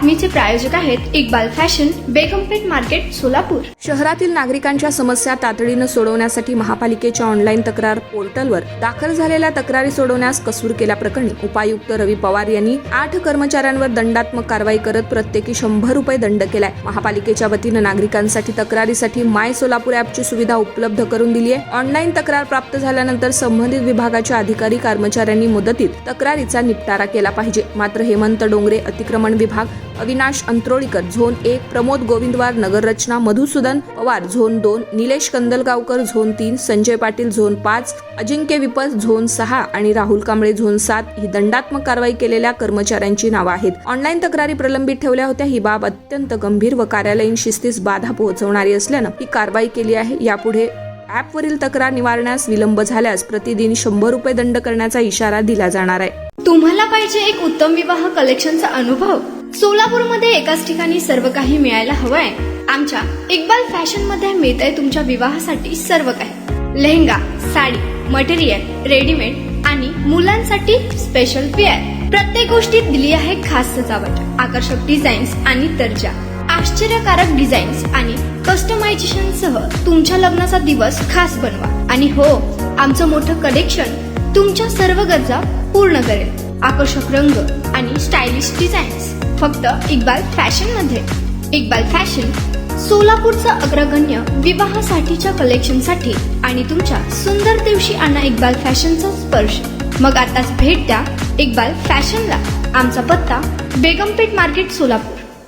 बातमीचे प्रायोजक आहेत Iqbal fashion, बेगमपेठ market, Solapur. शहरातील नागरिकांच्या समस्या तातडीने सोडवण्यासाठी महापालिकेच्या ऑनलाईन तक्रार पोर्टलवर दाखल झालेल्या तक्रारी सोडवण्यास कसूर केल्याप्रकरणी उपायुक्त रवी पवार यांनी 8 कर्मचाऱ्यांवर दंडात्मक कारवाई करत प्रत्येकी 100 रुपये दंड केलाय। महापालिकेच्या वतीने नागरिकांसाठी तक्रारीसाठी माय सोलापूर ॲपची सुविधा उपलब्ध करून दिली आहे। ऑनलाईन तक्रार प्राप्त झाल्यानंतर संबंधित विभागाच्या अधिकारी कर्मचाऱ्यांनी मुदतीत तक्रारीचा निपटारा केला पाहिजे। मात्र हेमंत डोंगरे अतिक्रमण विभाग, अविनाश अंत्रोळीकर झोन 1, प्रमोद गोविंदवार नगररचना, Madhusudan Pawar zone 2, Nilesh Kandalgaonkar zone 3, Sanjay Patil zone 5, Ajinkya Vipas zone 6 आणि राहुल कांबळे झोन 7 ही दंडात्मक कारवाई केलेल्या कर्मचाऱ्यांची नावे आहेत। ऑनलाईन तक्रारी प्रलंबित ठेवल्या होत्या। ही बाब अत्यंत गंभीर व कार्यालयीन शिस्तीस बाधा पोहोचवणारी असल्याने ही कारवाई केली आहे। यापुढे ॲपवरील तक्रार निवारण्यास विलंब झाल्यास प्रतिदिन 100 रुपये दंड करण्याचा इशारा दिला जाणार आहे। तुम्हाला पाहिजे एक उत्तम विवाह कलेक्शनचा अनुभव? सोलापूरमध्ये एकाच ठिकाणी सर्व काही मिळायला हवंय। आमच्या इक्बाल फॅशन मध्ये मिळतंय तुमच्या विवाहासाठी सर्व काही। लेहंगा, साडी, मटेरियल, रेडीमेड आणि मुलांसाठी स्पेशल वेअर। प्रत्येक गोष्टीत दिली आहे खास सजावट, आकर्षक डिझाईन्स आणि दर्जा, आश्चर्यकारक डिझाईन्स आणि कस्टमायझेशन सह तुमच्या लग्नाचा दिवस खास बनवा। आणि हो, आमचं मोठं कलेक्शन तुमच्या सर्व गरजा पूर्ण करेल। आकर्षक रंग आणि स्टायलिश डिझाईन्स फक्त इक्बाल फॅशन मध्ये। इक्बाल फॅशन सोलापूरचा अग्रगण्य विवाहासाठीच्या कलेक्शनसाठी आणि तुमच्या सुंदर दिवशी आणा इक्बाल फॅशनचा स्पर्श। मग आताच भेट द्या इक्बाल फॅशनला। आमचा पत्ता बेगमपेठ मार्केट, सोलापूर।